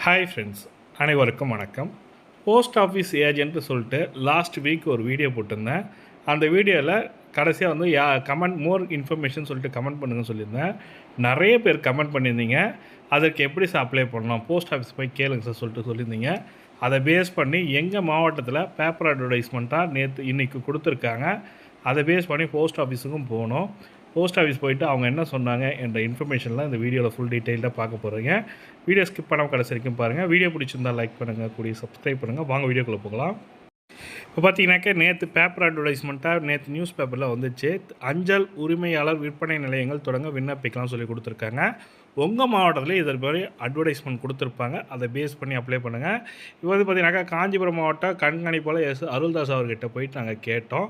Hi friends, அனைவருக்கும் வணக்கம். Post office agent சொல்லிட்டு லாஸ்ட் வீக் ஒரு வீடியோ போட்டிருந்தேன். அந்த வீடியோவில் கடைசியாக வந்து கமெண்ட் மோர் இன்ஃபர்மேஷன் சொல்லிட்டு கமெண்ட் பண்ணுங்கன்னு சொல்லியிருந்தேன். நிறைய பேர் கமெண்ட் பண்ணியிருந்தீங்க. அதற்கு எப்படி சார் அப்ளை பண்ணலாம், போஸ்ட் ஆஃபீஸ் போய் கேளுங்க சார் சொல்லிட்டு சொல்லியிருந்தீங்க. அதை பேஸ் பண்ணி எங்கள் மாவட்டத்தில் பேப்பர் அட்வர்டைஸ்மெண்ட்டாக இன்றைக்கி கொடுத்துருக்காங்க. அதை பேஸ் பண்ணி போஸ்ட் ஆஃபீஸுக்கும் போகணும். போஸ்ட் ஆஃபீஸ் போயிட்டு அவங்க என்ன சொன்னாங்க என்ற இன்ஃபர்மேஷன்லாம் இந்த வீடியோவில் ஃபுல் டீட்டெயிலாக பார்க்க போகிறீங்க. வீடியோ ஸ்கிப் பண்ணாமல் கடைசி வரைக்கும் பாருங்கள். வீடியோ பிடிச்சிருந்தால் லைக் பண்ணுங்கள், கூடிய சப்ஸ்கிரைப் பண்ணுங்கள். வாங்க வீடியோக்குள்ளே போகலாம். இப்போ பார்த்தீங்கன்னாக்கா நேற்று பேப்பர் அட்வர்டைஸ்மெண்ட்டாக நேற்று நியூஸ் பேப்பரில் வந்துச்சு. அஞ்சல் உரிமையாளர் விற்பனை நிலையங்கள் தொடங்க விண்ணப்பிக்கலாம் சொல்லி கொடுத்துருக்காங்க. உங்கள் மாவட்டத்தில் இதற்கு மாதிரி அட்வர்டைஸ்மெண்ட் கொடுத்துருப்பாங்க. அதை பேஸ் பண்ணி அப்ளை பண்ணுங்கள். இப்போ வந்து பார்த்தீங்கன்னாக்கா காஞ்சிபுரம் மாவட்ட கண்காணிப்பாளர் அருள்தாஸ் அவர்கிட்ட போயிட்டு நாங்கள் கேட்டோம்.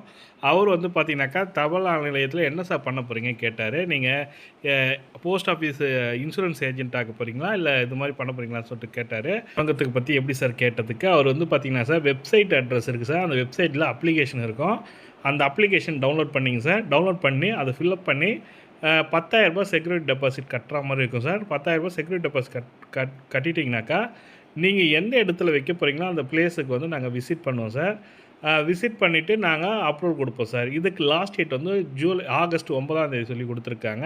அவர் வந்து பார்த்தீங்கன்னாக்கா தபால் நிலையத்தில் என்ன சார் பண்ண போகிறீங்க கேட்டார். நீங்கள் போஸ்ட் ஆஃபீஸ் இன்சூரன்ஸ் ஏஜென்ட் ஆக போகிறீங்களா, இல்லை இது மாதிரி பண்ண போகிறீங்களான்னு சொல்லிட்டு கேட்டார். வங்கத்துக்கு பற்றி எப்படி சார் கேட்டதுக்கு அவர் வந்து பார்த்தீங்கன்னா சார் வெப்சைட் அட்ரஸ் இருக்குது சார், அந்த வெப்சைட்டில் அப்ளிகேஷன் இருக்கும். அந்த அப்ளிகேஷன் டவுன்லோட் பண்ணிங்க சார். டவுன்லோட் பண்ணி அதை ஃபில்அப் பண்ணி 10,000 செக்யூரிட்டி டெபாசிட் கட்டுற மாதிரி இருக்கும் சார். 10,000 செக்யூரிட்டி டெபாசிட் கட்டிட்டிங்கனாக்கா நீங்கள் எந்த இடத்துல வைக்க போகிறீங்களோ அந்த பிளேஸுக்கு வந்து நாங்கள் விசிட் பண்ணுவோம் சார். விசிட் பண்ணிவிட்டு நாங்கள் அப்ரூவல் கொடுப்போம் சார். இதுக்கு லாஸ்ட் டேட் வந்து ஆகஸ்ட் 9 சொல்லி கொடுத்துருக்காங்க.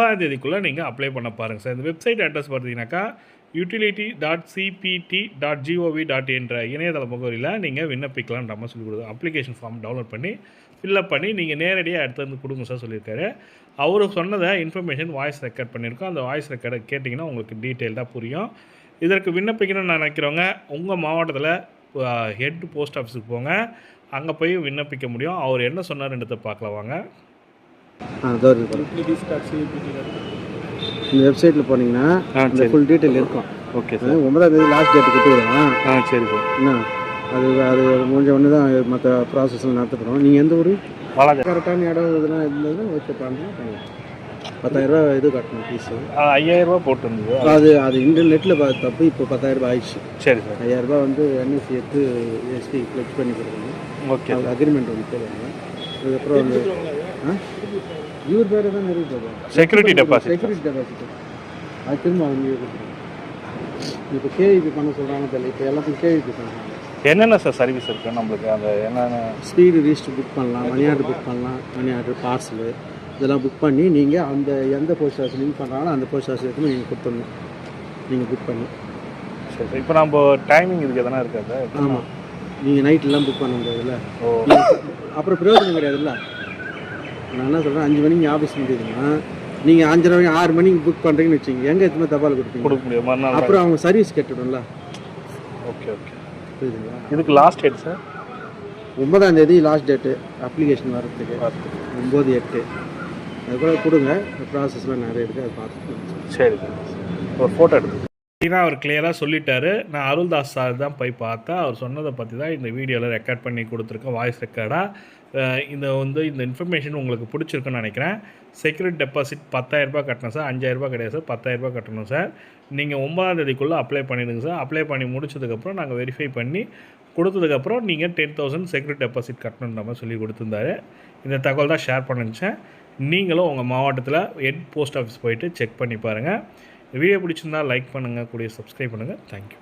9 நீங்கள் அப்ளை பண்ண பாருங்கள் சார். இந்த வெப்சைட் அட்ரஸ் பார்த்தீங்கன்னாக்கா utility.cpt.gov.in என்ற இணையதள முகவரியில் நீங்கள் விண்ணப்பிக்கலான்ற மாதிரி சொல்லி கொடுத்து அப்ளிகேஷன் ஃபார்ம் டவுன்லோட் பண்ணி ஃபில்அப் பண்ணி நீங்கள் நேரடியாக எடுத்து வந்து கொடுங்க சார் சொல்லியிருக்காரு. அவர் சொன்னதை இன்ஃபர்மேஷன் வாய்ஸ் ரெக்கார்ட் பண்ணியிருக்கோம். அந்த வாய்ஸ் ரெக்கார்டை கேட்டிங்கன்னா உங்களுக்கு டீட்டெயில்டாக புரியும். இதற்கு விண்ணப்பிக்கணும்னு நினைக்கிறவங்க உங்கள் மாவட்டத்தில் ஹெட் போஸ்ட் ஆஃபீஸுக்கு போங்க. அங்கே போய் விண்ணப்பிக்க முடியும். அவர் என்ன சொன்னார்ன்றதை பார்க்கலாம் வாங்க. இந்த வெப்சைட்டில் போனீங்கன்னா அந்த ஃபுல் டீட்டெயில் இருக்கும். Okay sir. 9 லாஸ்ட் டேட்டு கொடுத்துருவோம். சரி சார். என்ன அது முடிஞ்ச ஒன்று தான் மற்ற ப்ராசஸ்லாம் நடத்தப்படுறோம். நீங்கள் எந்த ஊர் கரெக்டான இடம் இதெல்லாம் இருந்ததுன்னா ஓகே பண்ணலாம். 10,000 இது கட்டணும் ஃபீஸு. 5,000 போட்டுருந்தது. அது இன்டர்நெட்டில் தப்பு. இப்போ 10,000 ஆயிடுச்சு. சரி சார். 5,000 வந்து NSC எடுத்து எஸ்டி ஃப்ளெக்ஸ் பண்ணி கொடுக்கணும். ஓகே. அது அக்ரிமெண்ட் வந்து போடுவாங்க. அதுக்கப்புறம் வந்து இவர் பேர் தான் இருக்குது செக்யூரிட்டி டெபாசிட். அது திரும்ப அவங்க கொடுத்துருவாங்க. இப்போ கேவிபி பண்ண சொல்கிறாங்க தெரியல. இப்போ எல்லாத்துக்கும் கேவிபி பண்ணுறாங்க. என்னென்ன சார் சர்வீஸ் இருக்குது நம்மளுக்கு? அந்த என்னென்ன ஸ்பீடு ரிஜிஸ்டர் புக் பண்ணலாம், மணி ஆர்டர் புக் பண்ணலாம், மணி ஆர்டர் பார்சலு இதெல்லாம் புக் பண்ணி நீங்கள் அந்த எந்த போஸ்ட் ஆஃபீஸ் லிங்க் பண்ணுறாங்களோ அந்த போஸ்ட் ஆஃபீஸ் எடுத்து நீங்கள் கொடுத்துடணும். நீங்கள் புக் பண்ணி சரி சார். இப்போ நம்ம டைமிங் இதுக்கு எதனா இருக்காது? ஆமாம், நீங்கள் நைட்லாம் புக் பண்ண முடியாதுல்ல. அப்புறம் பிரயோஜனம் கிடையாதுல்ல. நான் என்ன சொல்கிறேன், 5 மணிக்கு ஆஃபீஸ் முடியுதுன்னா நீங்கள் 5:30 மணி 6 மணிக்கு புக் பண்ணுறீங்கன்னு வச்சுங்க, எங்கே எத்தனை தபால் கொடுக்க முடியும் மறுநாள். அப்புறம் அவங்க சர்வீஸ் கேட்டுடும்ல. ஓகே ஓகே, புரியுதுங்களா? இதுக்கு last date sir 9 last date application வரதுக்கு. 9/8 அதுக்குள்ள கொடுங்க. ப்ராசஸ்லாம் நிறைய இருக்குது, அதை பார்த்துட்டு. சரி சார். ஒரு ஃபோட்டோ எடுத்து அவர் கிளியராக சொல்லிட்டாரு. நான் அருள்தாஸ் சார் தான் போய் பார்த்தேன். அவர் சொன்னதை பற்றி தான் இந்த வீடியோவில் ரெக்கார்ட் பண்ணி கொடுத்துருக்கேன், வாய்ஸ் ரெக்கார்டாக. இந்த இன்ஃபர்மேஷன் உங்களுக்கு பிடிச்சிருக்குன்னு நினைக்கிறேன். செக்யூரிட்டி டெபாசிட் 10,000 கட்டணும் சார். 5,000 கிடையாது சார், 10,000 கட்டணும் சார். நீங்கள் 9 அப்ளை பண்ணிடுங்க சார். அப்ளை பண்ணி முடிச்சதுக்கப்புறம் நாங்கள் வெரிஃபை பண்ணி கொடுத்ததுக்கப்புறம் நீங்கள் 10,000 செக்யூரிட்டி டெபாசிட் கட்டணுன்ற மாதிரி சொல்லி கொடுத்துருந்தாரு. இந்த தகவல் தான் ஷேர் பண்ணிச்சேன். நீங்களும் உங்கள் மாவட்டத்தில் ஹெட் போஸ்ட் ஆஃபீஸ் போயிட்டு செக் பண்ணி பாருங்கள். வீடியோ பிடிச்சிருந்தால் லைக் பண்ணுங்கள், கூடிய சப்ஸ்கிரைப் பண்ணுங்கள். தேங்க்யூ.